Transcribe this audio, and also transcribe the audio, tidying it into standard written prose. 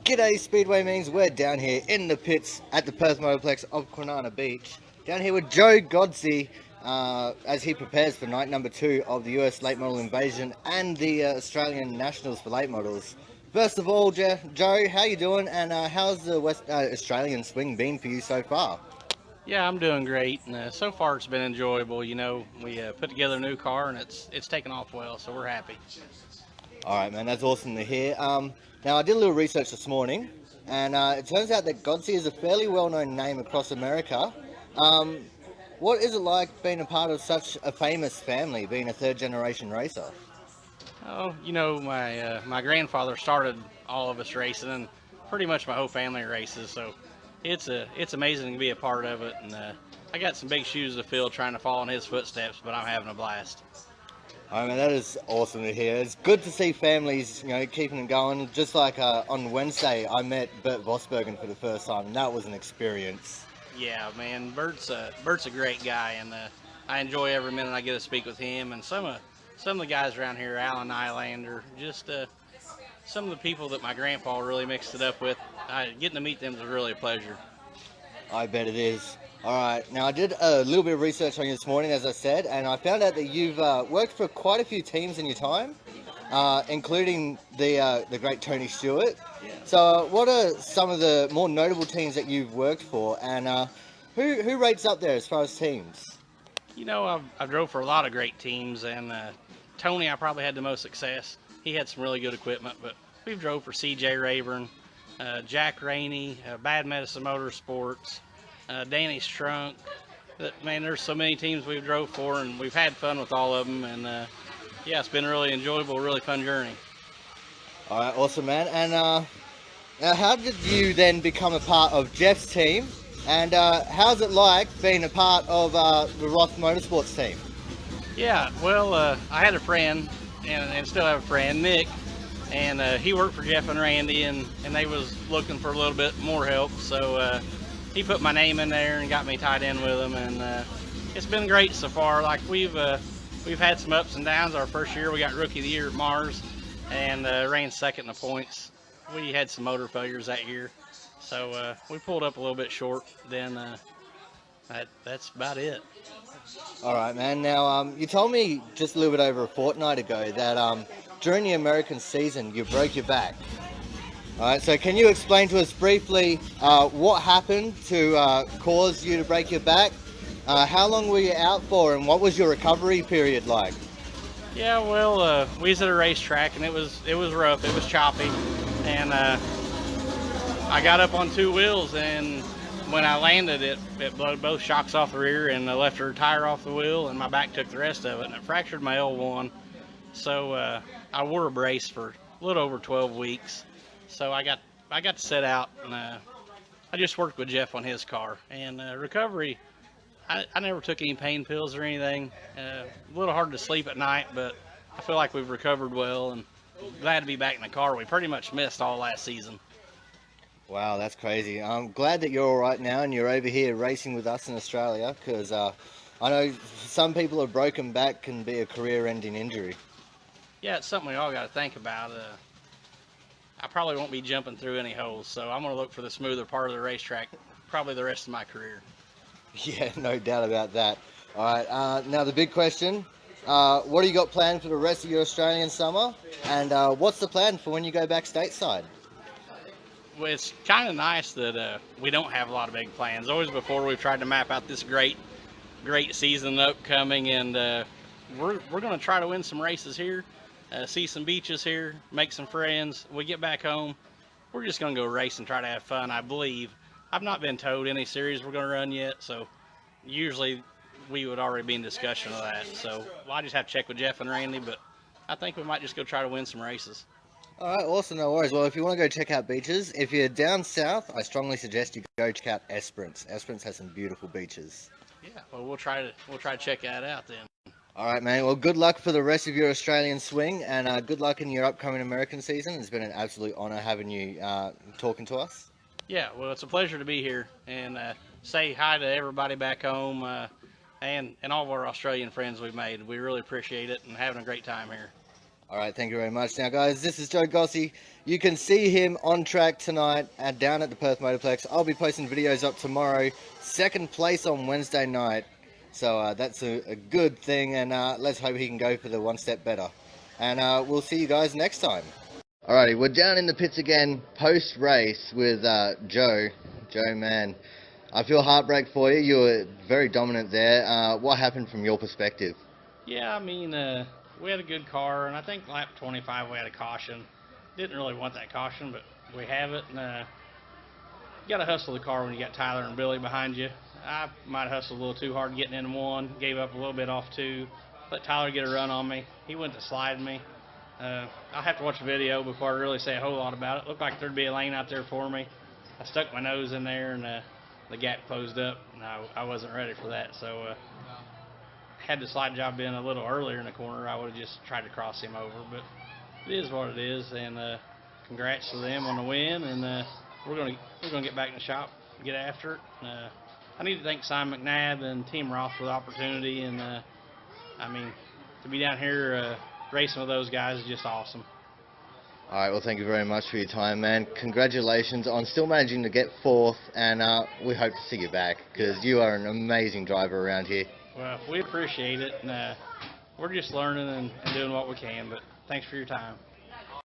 G'day Speedway means we're down here in the pits at the Perth Motorplex of Kwinana Beach. Down here with Joe Godsey as he prepares for night number 2 of the US Late Model Invasion and the Australian Nationals for late models. First of all, Joe, how you doing, and how's the West Australian swing been for you so far? Yeah, I'm doing great, and so far it's been enjoyable. We put together a new car, and it's taken off well, so we're happy. All right, man, that's awesome to hear. Now, I did a little research this morning, and it turns out that Godsey is a fairly well-known name across America. Um, what is it like being a part of such a famous family, being a third-generation racer? Oh, my grandfather started all of us racing, and pretty much my whole family races. So it's amazing to be a part of it, and I got some big shoes to fill trying to follow in his footsteps, but I'm having a blast. I mean, that is awesome to hear. It's good to see families, keeping it going. Just like on Wednesday, I met Bert Vosbergen for the first time, and that was an experience. Yeah, man, Bert's a great guy, and I enjoy every minute I get to speak with him and some of the guys around here, Alan Nylander, just some of the people that my grandpa really mixed it up with. Getting to meet them was really a pleasure. I bet it is. All right, now I did a little bit of research on you this morning, as I said, and I found out that you've worked for quite a few teams in your time, including the great Tony Stewart. So, what are some of the more notable teams that you've worked for, and who rates up there as far as teams? I've drove for a lot of great teams, and Tony, I probably had the most success. He had some really good equipment, but we've drove for C.J. Rayburn, Jack Rainey, Bad Medicine Motorsports, Danny's Trunk. Man, there's so many teams we've drove for, and we've had fun with all of them. And yeah, it's been a really enjoyable, really fun journey. All right, awesome, man. And now, how did you then become a part of Jeff's team? And how's it like being a part of the Roth Motorsports team? Yeah, well, I had a friend, and still have a friend, Nick, and he worked for Jeff and Randy, and they was looking for a little bit more help. So he put my name in there and got me tied in with him, and it's been great so far. Like we've had some ups and downs. Our first year we got Rookie of the Year at Mars, and ran second in the points. We had some motor failures that year, so we pulled up a little bit short. Then that's about it. All right, man. Now, you told me just a little bit over a fortnight ago that during the American season you broke your back. All right, so can you explain to us briefly what happened to cause you to break your back? How long were you out for, and what was your recovery period like? Yeah, well, we was at a racetrack, and it was rough. It was choppy, and I got up on two wheels, and when I landed, it blew both shocks off the rear, and the left rear tire off the wheel, and my back took the rest of it, and it fractured my L1. So I wore a brace for a little over 12 weeks. So I got to set out, and I just worked with Jeff on his car. And recovery, I never took any pain pills or anything. A little hard to sleep at night, but I feel like we've recovered well, and glad to be back in the car. We pretty much missed all last season. Wow, that's crazy. I'm glad that you're all right now and you're over here racing with us in Australia, because I know some people a broken back can be a career-ending injury. Yeah, it's something we all got to think about. I probably won't be jumping through any holes, so I'm going to look for the smoother part of the racetrack probably the rest of my career. Yeah, no doubt about that. All right, now the big question, what do you got planned for the rest of your Australian summer, and what's the plan for when you go back stateside? Well, it's kind of nice that we don't have a lot of big plans. Always before we've tried to map out this great season upcoming, and we're going to try to win some races here. See some beaches here, make some friends. We get back home, we're just going to go race and try to have fun, I believe. I've not been told any series we're going to run yet, so usually we would already be in discussion of that. So I just have to check with Jeff and Randy, but I think we might just go try to win some races. All right, awesome, no worries. Well, if you want to go check out beaches, if you're down south, I strongly suggest you go check out Esperance. Esperance has some beautiful beaches. Yeah, well, we'll try to check that out then. All right, man. Well, good luck for the rest of your Australian swing, and good luck in your upcoming American season. It's been an absolute honour having you talking to us. Yeah, well, it's a pleasure to be here, and say hi to everybody back home and all of our Australian friends we've made. We really appreciate it and having a great time here. All right, thank you very much. Now, guys, this is Joe Godsey. You can see him on track tonight down at the Perth Motorplex. I'll be posting videos up tomorrow. Second place on Wednesday night. So that's a good thing, and let's hope he can go for the one step better. And we'll see you guys next time. Alrighty, we're down in the pits again, post-race with Joe. Joe, man, I feel heartbreak for you. You were very dominant there. What happened from your perspective? Yeah, I mean, we had a good car, and I think lap 25 we had a caution. Didn't really want that caution, but we have it. And you got to hustle the car when you got Tyler and Billy behind you. I might have hustled a little too hard getting in one, gave up a little bit off two, let Tyler get a run on me. He went to slide me. I'll have to watch the video before I really say a whole lot about it. Looked like there'd be a lane out there for me. I stuck my nose in there, and the gap closed up, and I wasn't ready for that. So had the slide job been a little earlier in the corner, I would have just tried to cross him over. But it is what it is, and congrats to them on the win. And we're gonna get back in the shop, get after it. I need to thank Simon McNabb and Team Roth for the opportunity, and I mean, to be down here racing with those guys is just awesome. All right, well, thank you very much for your time, man. Congratulations on still managing to get fourth, and we hope to see you back, because you are an amazing driver around here. Well, we appreciate it, and we're just learning and doing what we can, but thanks for your time.